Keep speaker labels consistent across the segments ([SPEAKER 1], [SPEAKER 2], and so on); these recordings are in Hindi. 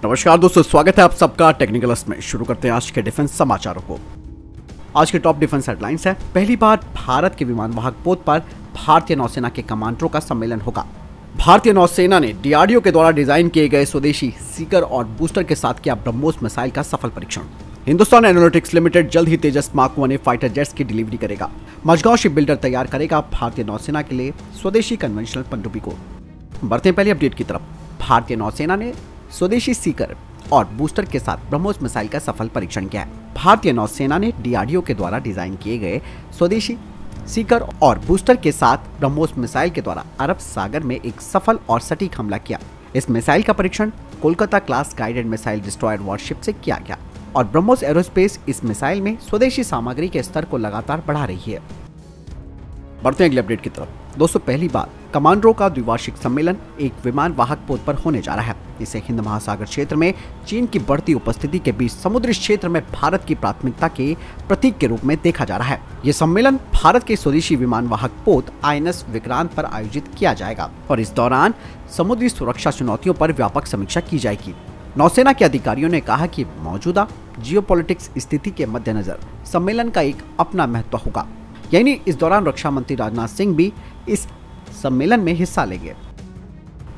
[SPEAKER 1] नमस्कार दोस्तों, स्वागत है आप सबका टेक्निकल्स में। शुरू करते हैं आज के डिफेंस समाचारों को। आज के टॉप डिफेंस हेडलाइंस है। पहली बार भारत के विमानवाहक पोत पर भारतीय नौसेना के कमांडरों का सम्मेलन होगा। भारतीय नौसेना ने डीआरडीओ के द्वारा डिजाइन किए गए स्वदेशी सीकर और बूस्टर के साथ किया ब्रह्मोस मिसाइल का सफल परीक्षण। हिंदुस्तान एरोनॉटिक्स लिमिटेड जल्द ही तेजस मार्क 1A फाइटर जेट्स की डिलीवरी करेगा। मझगांव शिप बिल्डर तैयार करेगा भारतीय नौसेना के लिए स्वदेशी कन्वेंशनल पनडुब्बी को। बढ़ते हैं पहली अपडेट की तरफ। भारतीय नौसेना ने स्वदेशी सीकर और बूस्टर के साथ ब्रह्मोस मिसाइल का सफल परीक्षण किया है। भारतीय नौसेना ने डीआरडीओ के द्वारा डिजाइन किए गए स्वदेशी सीकर और बूस्टर के साथ ब्रह्मोस मिसाइल के द्वारा अरब सागर में एक सफल और सटीक हमला किया। इस मिसाइल का परीक्षण Kolkata class guided missile destroyer worship से किया गया और ब्रह्मोस एरोस्पेस इस मिसाइल में स्वदेशी सामग्री के स्तर को लगातार बढ़ा रही है। बढ़ते हैं अगले अपडेट की तरफ। दोस्तों, पहली बार कमांडरों का द्विवार्षिक सम्मेलन एक विमान वाहक पोत पर होने जा रहा है। इसे हिंद महासागर क्षेत्र में चीन की बढ़ती उपस्थिति के बीच समुद्री क्षेत्र में भारत की प्राथमिकता के प्रतीक के रूप में देखा जा रहा है। ये सम्मेलन भारत के स्वदेशी विमान वाहक पोत INS विक्रांत पर आयोजित किया जाएगा और इस दौरान समुद्री सुरक्षा चुनौतियों पर व्यापक समीक्षा की जाएगी। नौसेना के अधिकारियों ने कहा कि मौजूदा जियोपॉलिटिक्स स्थिति के मद्देनजर सम्मेलन का एक अपना महत्व होगा। यानी इस दौरान रक्षा मंत्री राजनाथ सिंह भी इस सम्मेलन में हिस्सा लेंगे।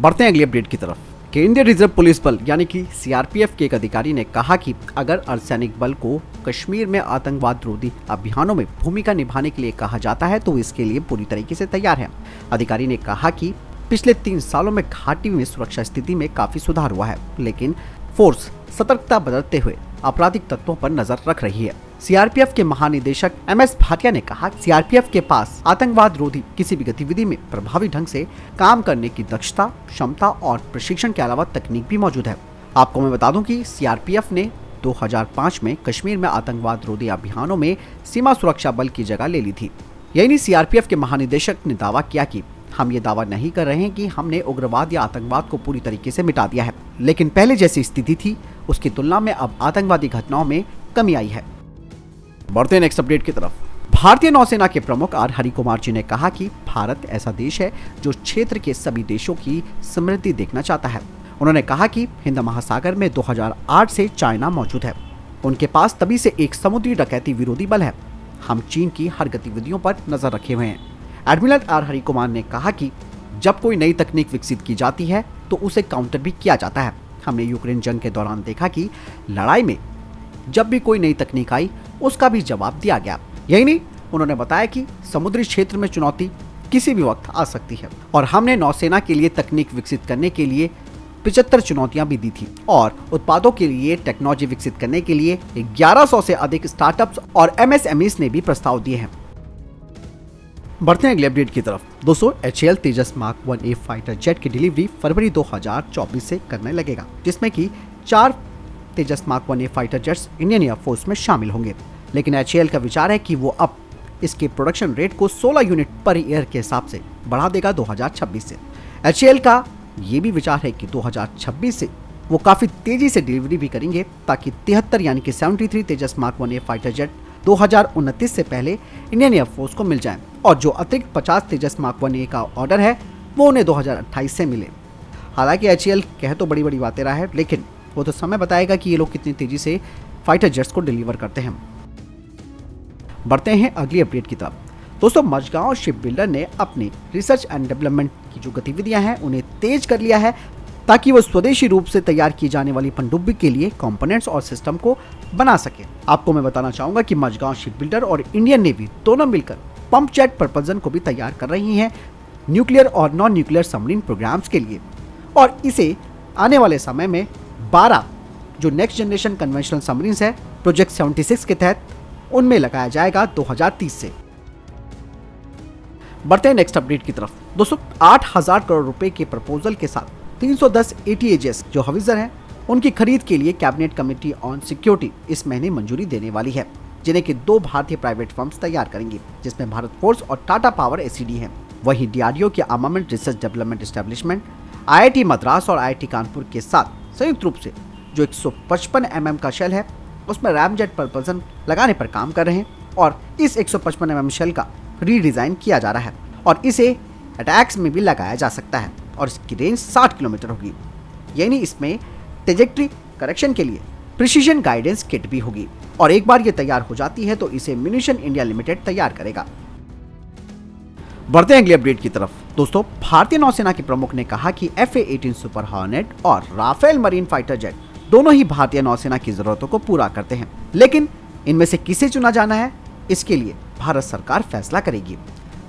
[SPEAKER 1] बढ़ते हैं अगली अपडेट की तरफ। केंद्रीय रिजर्व पुलिस बल यानी कि CRPF के एक अधिकारी ने कहा कि अगर अर्धसैनिक बल को कश्मीर में आतंकवाद रोधी अभियानों में भूमिका निभाने के लिए कहा जाता है तो इसके लिए पूरी तरीके से तैयार है। अधिकारी ने कहा कि पिछले 3 सालों में घाटी में सुरक्षा स्थिति में काफी सुधार हुआ है, लेकिन फोर्स सतर्कता बरतते हुए आपराधिक तत्वों पर नजर रख रही है। CRPF के महानिदेशक MS भाटिया ने कहा, CRPF के पास आतंकवाद रोधी किसी भी गतिविधि में प्रभावी ढंग से काम करने की दक्षता, क्षमता और प्रशिक्षण के अलावा तकनीक भी मौजूद है। आपको मैं बता दूं कि CRPF ने 2005 में कश्मीर में आतंकवाद रोधी अभियानों में सीमा सुरक्षा बल की जगह ले ली थी। यानी CRPF के महानिदेशक ने दावा किया कि हम ये दावा नहीं कर रहे हैं कि हमने उग्रवाद या आतंकवाद को पूरी तरीके से मिटा दिया है, लेकिन पहले जैसी स्थिति थी उसकी तुलना में अब आतंकवादी घटनाओं में कमी आई है। बढ़ते हैं नेक्स्ट अपडेट की तरफ। भारतीय नौसेना के प्रमुख R हरिकुमार जी ने कहा कि भारत ऐसा देश है जो क्षेत्र के सभी देशों की समृद्धि देखना चाहता है। उन्होंने कहा कि हिंद महासागर में 2008 से चाइना मौजूद है। उनके पास तभी से एक समुद्री डकैती विरोधी बल है। हम चीन की हर गतिविधियों पर नजर रखे हुए हैं। एडमिरल R हरिकुमार ने कहा कि जब कोई नई तकनीक विकसित की जाती है तो उसे काउंटर भी किया जाता है। हमने यूक्रेन जंग के दौरान देखा कि लड़ाई में जब भी कोई नई तकनीक आई उसका भी जवाब दिया गया। यही नहीं, उन्होंने बताया कि समुद्री क्षेत्र में चुनौती किसी भी वक्त आ सकती है और हमने नौसेना के लिए तकनीक विकसित करने के लिए 75 चुनौतियां भी दी थी और उत्पादों के लिए टेक्नोलॉजी विकसित करने के लिए 1100 से अधिक स्टार्टअप्स और MSMEs ने भी प्रस्ताव दिए हैं। बढ़ते हैं अगले अपडेट की तरफ। दोस्तों, HAL Tejas mark 1A fighter jet की डिलीवरी फरवरी 2024 से करने लगेगा, जिसमें कि 4 Tejas mark 1A fighter jets Indian air force में शामिल होंगे। लेकिन HAL का विचार है कि वो अब इसके प्रोडक्शन रेट को 16 यूनिट पर ईयर के हिसाब से बढ़ा देगा 2026 से। HAL का ये भी विचार है कि 2026 से वो काफी तेजी से डिलीवरी भी करेंगे ताकि 73 यानी कि 73 तेजस मार्क 1A फाइटर जेट 2029 से पहले इंडियन एयरफोर्स को मिल जाए और जो अतिरिक्त 50 तेजस मार्क 1A का ऑर्डर है वो उन्हें 2028 से मिले। हालांकि HAL कह तो बड़ी बड़ी बातें रहा है, लेकिन वो तो समय बताएगा कि ये लोग कितनी तेजी से फाइटर जेट्स को डिलीवर करते हैं। बढ़ते हैं अगली अपडेट की तरफ। दोस्तों, मझगांव शिप बिल्डर ने अपनी रिसर्च एंड डेवलपमेंट की जो गतिविधियां हैं उन्हें तेज कर लिया है ताकि वो स्वदेशी रूप से तैयार की जाने वाली पनडुब्बी के लिए कंपोनेंट्स और सिस्टम को बना सके। आपको मैं बताना चाहूंगा कि मझगांव शिप बिल्डर और इंडियन नेवी दोनों मिलकर पंप जेट प्रपल्जन को भी तैयार कर रही हैं न्यूक्लियर और नॉन न्यूक्लियर सबमरीन प्रोग्राम्स के लिए, और इसे आने वाले समय में 12 जो नेक्स्ट जनरेशन कन्वेंशनल सबमरीन्स है प्रोजेक्ट 76 के तहत उनमें लगाया जाएगा 2030 से। बढ़ते हैं नेक्स्ट अपडेट की तरफ। दोस्तों, 8000 करोड़ रुपए के प्रपोजल के साथ 310 ATAGS जो हविलर हैं उनकी खरीद के लिए कैबिनेट कमेटी ऑन सिक्योरिटी इस महीने मंजूरी देने वाली है, जिन्हें कि 2 भारतीय प्राइवेट फर्म्स तैयार करेंगी, जिसमें भारत फोर्स और टाटा पावर SCD हैं। वहीं DRDO के armament research development establishment IIT Madras और IIT कानपुर के साथ संयुक्त रूप से जो 155 mm का शेल है उसमें रैमजेट प्रपल्सन लगाने पर काम कर रहे हैं और इस 155 mm शेल का रीडिजाइन किया जा रहा है और इसे अटैक्स में भी लगाया जा सकता है और इसकी रेंज 60 किलोमीटर होगी। यानी इसमें ट्रेजेक्ट्री करेक्शन के लिए प्रिसीजन गाइडेंस किट भी होगी और एक बार ये तैयार हो जाती है तो इसे म्यूनिशन इंडिया लिमिटेड तैयार करेगा। बढ़ते हैं अगली अपडेट की तरफ। दोस्तों, भारतीय नौसेना के प्रमुख ने कहा कि F-18 सुपर हॉर्नेट और राफेल मरीन फाइटर जेट दोनों ही भारतीय नौसेना की जरूरतों को पूरा करते हैं, लेकिन इनमें से किसे चुना जाना है इसके लिए भारत सरकार फैसला करेगी।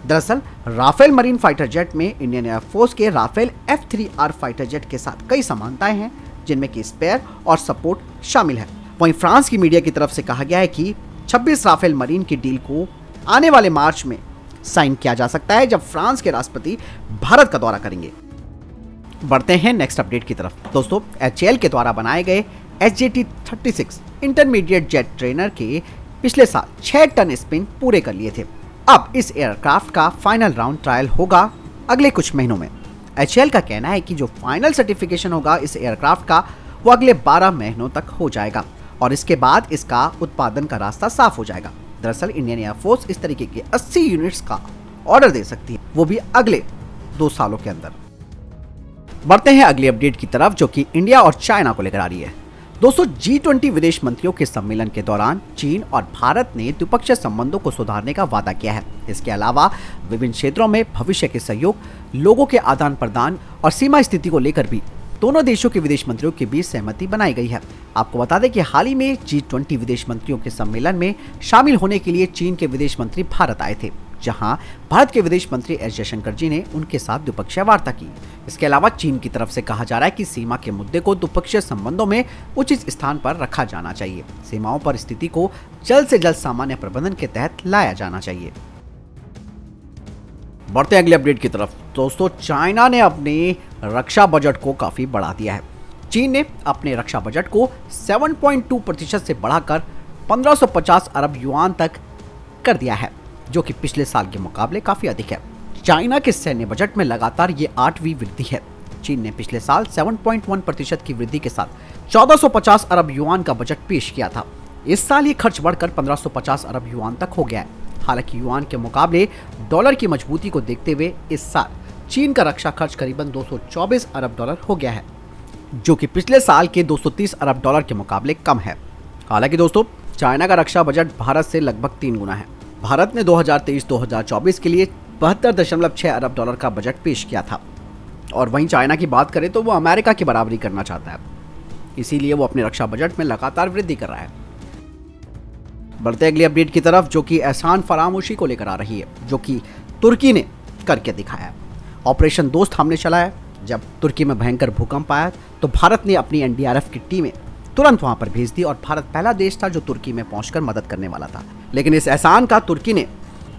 [SPEAKER 1] दरअसल राफेल मरीन फाइटर जेट में इंडियन एयरफोर्स के राफेल F-3R फाइटर जेट के साथ कई समानताएं हैं, जिनमें कि स्पेयर और सपोर्ट शामिल है। वहीं फ्रांस की मीडिया की तरफ से कहा गया है कि 26 राफेल मरीन की डील को आने वाले मार्च में साइन किया जा सकता है, जब फ्रांस के राष्ट्रपति भारत का दौरा करेंगे। बढ़ते हैं नेक्स्ट अपडेट की तरफ। दोस्तों, HAL के द्वारा बनाए गए HJT-36 इंटरमीडिएट जेट ट्रेनर के पिछले साल 6 टन स्पिन पूरे कर लिए थे। अब इस एयरक्राफ्ट का फाइनल राउंड ट्रायल होगा अगले कुछ महीनों में। HAL का कहना है कि जो फाइनल सर्टिफिकेशन होगा इस एयरक्राफ्ट का वो अगले 12 महीनों तक हो जाएगा और इसके बाद इसका उत्पादन का रास्ता साफ हो जाएगा। दरअसल इंडियन एयरफोर्स इस तरीके के 80 यूनिट्स का ऑर्डर दे सकती है, वो भी अगले 2 सालों के अंदर। बढ़ते हैं अगली अपडेट की तरफ, जो कि इंडिया और चाइना को लेकर आ रही है। दोस्तों, G20 विदेश मंत्रियों के सम्मेलन के दौरान चीन और भारत ने द्विपक्षीय संबंधों को सुधारने का वादा किया है। इसके अलावा विभिन्न क्षेत्रों में भविष्य के सहयोग, लोगों के आदान प्रदान और सीमा स्थिति को लेकर भी दोनों देशों के विदेश मंत्रियों के बीच सहमति बनाई गई है। आपको बता दें कि हाल ही में G20 विदेश मंत्रियों के सम्मेलन में शामिल होने के लिए चीन के विदेश मंत्री भारत आए थे, जहां भारत के विदेश मंत्री एस जयशंकर जी ने उनके साथ द्विपक्षीय वार्ता की। इसके अलावा चीन की तरफ से कहा जा रहा है कि सीमा के मुद्दे को द्विपक्षीय संबंधों में उचित स्थान पर रखा जाना चाहिए। सीमाओं पर स्थिति को जल्द से जल्द सामान्य प्रबंधन के तहत लाया जाना चाहिए। बढ़ते हैं अगले अपडेट की तरफ। दोस्तों, चाइना ने अपने रक्षा बजट को काफी बढ़ा दिया है। चीन ने अपने रक्षा बजट को 7.2% से बढ़ाकर 1550 अरब युआन तक कर दिया है, जो कि पिछले साल के मुकाबले काफी अधिक है। चाइना के सैन्य बजट में लगातार ये 8वीं वृद्धि है। चीन ने पिछले साल 7.1% की वृद्धि के साथ 1450 अरब युआन का बजट पेश किया था। इस साल ये खर्च बढ़कर 1550 अरब युआन तक हो गया है। हालांकि युआन के मुकाबले डॉलर की मजबूती को देखते हुए इस साल चीन का रक्षा खर्च करीबन 224 अरब डॉलर हो गया है, जो कि पिछले साल के 230 अरब डॉलर के मुकाबले कम है। हालांकि दोस्तों, चाइना का रक्षा बजट भारत से लगभग 3 गुना है। भारत ने 2023-2024 के लिए 72.6 अरब डॉलर का बजट पेश किया था और वहीं चाइना की बात करें तो वो अमेरिका की बराबरी करना चाहता है, इसीलिए वो अपने रक्षा बजट में लगातार वृद्धि कर रहा है। बढ़ते अगली अपडेट की तरफ, जो कि एहसान फरामोशी को लेकर आ रही है, जो कि तुर्की ने करके दिखाया है। ऑपरेशन दोस्त हमने चलाया। जब तुर्की में भयंकर भूकंप आया तो भारत ने अपनी NDRF की टीमें तुरंत वहां पर भेज दी और भारत पहला देश था जो तुर्की में पहुंचकर मदद करने वाला था। लेकिन इस एहसान का तुर्की ने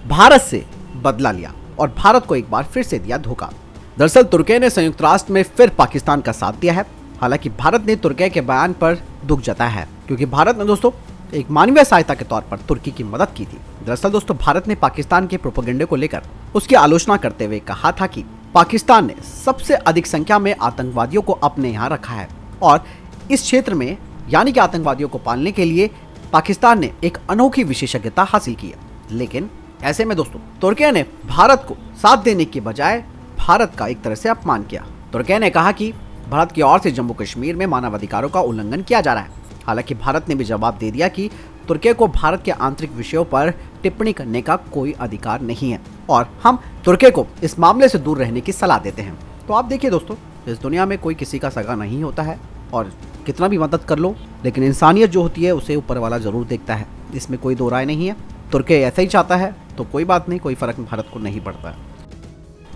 [SPEAKER 1] भारत से बदला लिया और भारत को एक बार फिर से दिया धोखा। दरअसल तुर्की ने संयुक्त राष्ट्र में फिर पाकिस्तान का साथ दिया है। हालांकि भारत ने तुर्की के बयान पर दुख जताया है, क्योंकि भारत ने दोस्तों एक मानवीय सहायता के तौर पर तुर्की की मदद की थी। दरअसल दोस्तों, भारत ने पाकिस्तान के प्रोपेगेंडे को लेकर उसकी आलोचना करते हुए कहा था कि पाकिस्तान ने सबसे अधिक संख्या में आतंकवादियों को अपने यहाँ रखा है और इस क्षेत्र में यानी कि आतंकवादियों को पालने के लिए पाकिस्तान ने एक अनोखी विशेषज्ञता हासिल की है। लेकिन ऐसे में दोस्तों, तुर्की ने भारत को साथ देने के बजाय भारत का एक तरह से अपमान किया। तुर्की ने कहा कि भारत की ओर से जम्मू कश्मीर में मानवाधिकारों का उल्लंघन किया जा रहा है। हालांकि भारत ने भी जवाब दे दिया कि तुर्की को भारत के आंतरिक विषयों पर टिप्पणी करने का कोई अधिकार नहीं है और हम तुर्की को इस मामले से दूर रहने की सलाह देते हैं। तो आप देखिए दोस्तों, इस दुनिया में कोई किसी का सगा नहीं होता है और कितना भी मदद कर लो, लेकिन इंसानियत जो होती है उसे ऊपर वाला जरूर देखता है। इसमें कोई दो राय नहीं है। तुर्की ऐसा ही चाहता है तो कोई बात नहीं, कोई फर्क भारत को नहीं पड़ता है।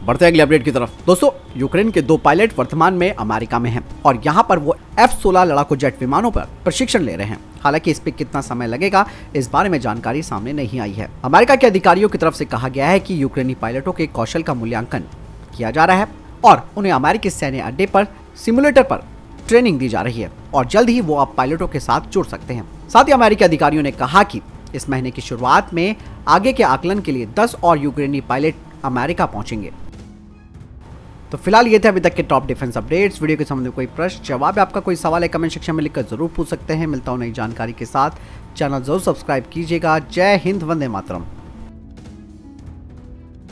[SPEAKER 1] बढ़ते अगले अपडेट की तरफ। दोस्तों, यूक्रेन के 2 पायलट वर्तमान में अमेरिका में हैं और यहाँ पर वो F-16 लड़ाकू जेट विमानों पर प्रशिक्षण ले रहे हैं। हालांकि इस पे कितना समय लगेगा इस बारे में जानकारी सामने नहीं आई है। अमेरिका के अधिकारियों की तरफ से कहा गया है कि यूक्रेनी पायलटों के कौशल का मूल्यांकन किया जा रहा है और उन्हें अमेरिकी सैन्य अड्डे पर सिमुलेटर पर ट्रेनिंग दी जा रही है और जल्द ही वो अब पायलटों के साथ जुड़ सकते हैं। साथ ही अमेरिकी अधिकारियों ने कहा कि इस महीने की शुरुआत में आगे के आकलन के लिए 10 और यूक्रेनी पायलट अमेरिका पहुंचेंगे। तो फिलहाल ये थे अभी तक के टॉप डिफेंस अपडेट्स। वीडियो के संबंध में कोई प्रश्न जवाब है, आपका कोई सवाल है, कमेंट सेक्शन में लिखकर जरूर पूछ सकते हैं। मिलता हूं नई जानकारी के साथ। चैनल जरूर सब्सक्राइब कीजिएगा। जय हिंद, वंदे मातरम।